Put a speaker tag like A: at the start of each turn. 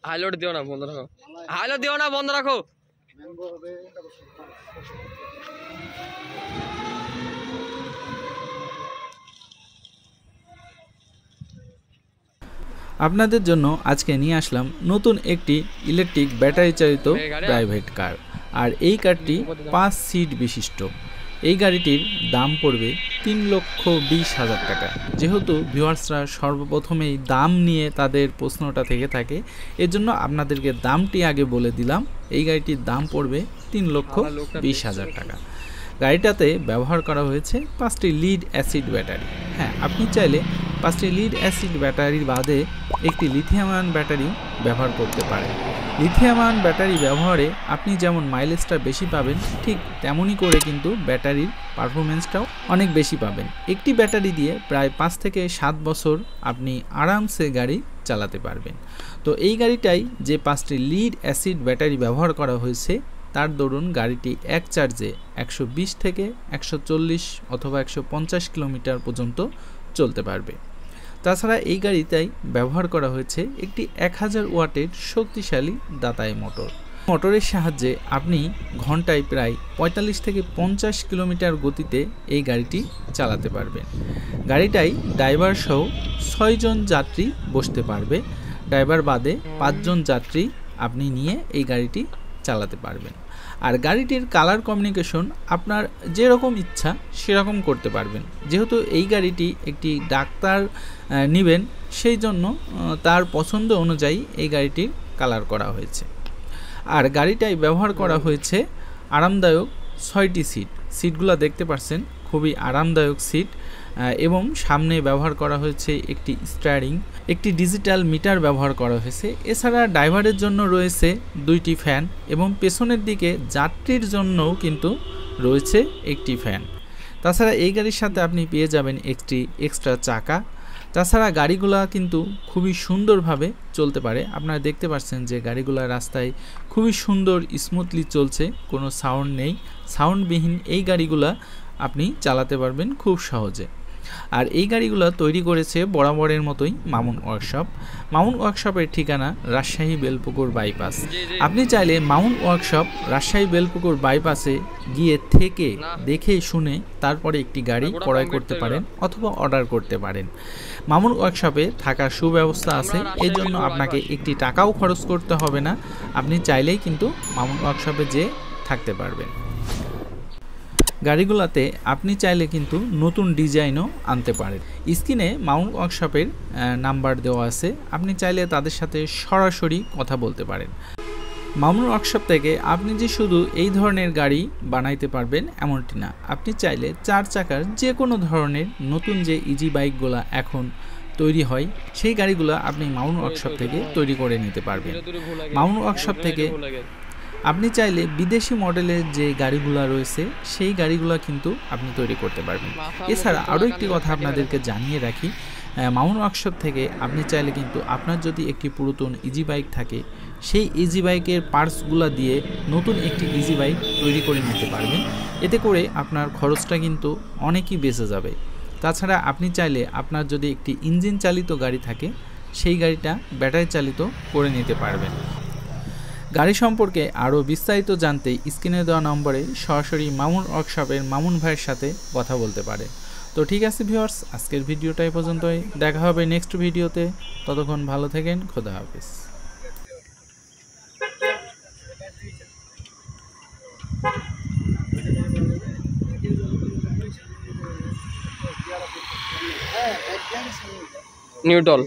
A: হাইলোড দিও না, বন্ধ রাখো। হাইলোড দিও না, বন্ধ রাখো।
B: আপনাদের জন্য আজকে নিয়ে আসলাম নতুন একটি ইলেকট্রিক ব্যাটারি চালিত প্রাইভেট কার। আর এই কারটি 5 সিট বিশিষ্ট। এই গাড়িটির দাম পড়বে 3,20,000 টাকা। যেহেতু ভিউয়ার্সরা সর্বপ্রথমেই দাম নিয়ে তাদের প্রশ্নটা থেকে থাকে, এজন্য আপনাদেরকে দামটি আগে বলে দিলাম। এই গাড়িটির দাম পড়বে 3,20,000 টাকা। গাড়িটাতে ব্যবহার করা হয়েছে 5টি লিড অ্যাসিড ব্যাটারি। হ্যাঁ, আপনি চাইলে 5টি লিড অ্যাসিড ব্যাটারির বাদে একটি লিথিয়াম আয়ন ব্যাটারি ব্যবহার করতে পারেন। লিথিয়াম আয়ন ব্যাটারি ব্যবহারে আপনি যেমন মাইলেজটা বেশি পাবেন, ঠিক তেমনই করে কিন্তু ব্যাটারির পারফরমেন্সটাও অনেক বেশি পাবেন। একটি ব্যাটারি দিয়ে প্রায় 5 থেকে 7 বছর আপনি আরামসে গাড়ি চালাতে পারবেন। তো এই গাড়িটাই যে 5টি লিড অ্যাসিড ব্যাটারি ব্যবহার করা হয়েছে, তার দরুন গাড়িটি এক চার্জে 120 থেকে 140 অথবা 150 কিলোমিটার পর্যন্ত চলতে পারবে। তাছাড়া এই গাড়িটাই ব্যবহার করা হয়েছে একটি 1000 ওয়াটের শক্তিশালী দাতাই মোটর। মোটরের সাহায্যে আপনি ঘন্টায় প্রায় 45 থেকে 50 কিলোমিটার গতিতে এই গাড়িটি চালাতে পারবেন। গাড়িটাই ড্রাইভার সহ 6 জন যাত্রী বসতে পারবে। ড্রাইভার বাদে 5 জন যাত্রী আপনি নিয়ে এই গাড়িটি চালাতে পারবেন। আর গাড়িটির কালার কমিউনিকেশন আপনার যেরকম ইচ্ছা সেরকম করতে পারবেন। যেহেতু এই গাড়িটি একটি ডাক্তার নেবেন, সেই জন্য তার পছন্দ অনুযায়ী এই গাড়িটির কালার করা হয়েছে। আর গাড়িটাই ব্যবহার করা হয়েছে আরামদায়ক 6টি সিট। সিটগুলো দেখতে পাচ্ছেন, খুবই আরামদায়ক সিট। এবং সামনে ব্যবহার করা হয়েছে একটি স্টিয়ারিং, একটি ডিজিটাল মিটার ব্যবহার করা হয়েছে। এছাড়া ড্রাইভারের জন্য রয়েছে 2টি ফ্যান এবং পেছনের দিকে যাত্রীর জন্যও কিন্তু রয়েছে একটি ফ্যান। তাছাড়া এই গাড়ির সাথে আপনি পেয়ে যাবেন একটি এক্সট্রা চাকা। তাছাড়া গাড়িগুলা কিন্তু খুবই সুন্দরভাবে চলতে পারে। আপনারা দেখতে পাচ্ছেন যে গাড়িগুলা রাস্তায় খুবই সুন্দর স্মুথলি চলছে, কোনো সাউন্ড নেই। সাউন্ডবিহীন এই গাড়িগুলা আপনি চালাতে পারবেন খুব সহজে। আর এই গাড়িগুলো তৈরি করেছে বরাবরের মতোই মামুন ওয়ার্কশপ। মামুন ওয়ার্কশপের ঠিকানা রাজশাহী বেলপুকুর বাইপাস। আপনি চাইলে মামুন ওয়ার্কশপ রাজশাহী বেলপুকুর বাইপাসে গিয়ে থেকে দেখে শুনে তারপরে একটি গাড়ি ক্রয় করতে পারেন অথবা অর্ডার করতে পারেন। মামুন ওয়ার্কশপে থাকার সুব্যবস্থা আছে, এই জন্য আপনাকে একটি টাকাও খরচ করতে হবে না। আপনি চাইলেই কিন্তু মামুন ওয়ার্কশপে যেয়ে থাকতে পারবেন। গাড়িগুলোতে আপনি চাইলে কিন্তু নতুন ডিজাইনও আনতে পারেন। স্ক্রিনে মামুন ওয়ার্কশপের নাম্বার দেওয়া আছে, আপনি চাইলে তাদের সাথে সরাসরি কথা বলতে পারেন। মামুন ওয়ার্কশপ থেকে আপনি যে শুধু এই ধরনের গাড়ি বানাইতে পারবেন এমনটি না, আপনি চাইলে 4 চাকার যে কোনো ধরনের নতুন যে ইজি বাইকগুলো এখন তৈরি হয়, সেই গাড়িগুলো আপনি মামুন ওয়ার্কশপ থেকে তৈরি করে নিতে পারবেন। মামুন ওয়ার্কশপ থেকে আপনি চাইলে বিদেশি মডেলের যে গাড়িগুলো রয়েছে সেই গাড়িগুলো কিন্তু আপনি তৈরি করতে পারবেন। এছাড়া আরও একটি কথা আপনাদেরকে জানিয়ে রাখি, মামুন ওয়ার্কশপ থেকে আপনি চাইলে কিন্তু আপনার যদি একটি পুরাতন ইজি বাইক থাকে, সেই ইজি বাইকের পার্টসগুলো দিয়ে নতুন একটি ইজি বাইক তৈরি করে নিতে পারবেন। এতে করে আপনার খরচটা কিন্তু অনেকই বেঁচে যাবে। তাছাড়া আপনি চাইলে আপনার যদি একটি ইঞ্জিন চালিত গাড়ি থাকে, সেই গাড়িটা ব্যাটারি চালিত করে নিতে পারবেন। গাড়ি সম্পর্কে আরও বিস্তারিত জানতে স্ক্রিনে দেওয়া নম্বরে সরাসরি মামুন ওয়ার্কশপের মামুন ভাইয়ের সাথে কথা বলতে পারে। তো ঠিক আছে ভিউয়ার্স, আজকের ভিডিওটা এই পর্যন্তই। দেখা হবে নেক্সট ভিডিওতে। ততক্ষণ ভালো থাকেন, খোদা হাফেজ।
A: নিউটল।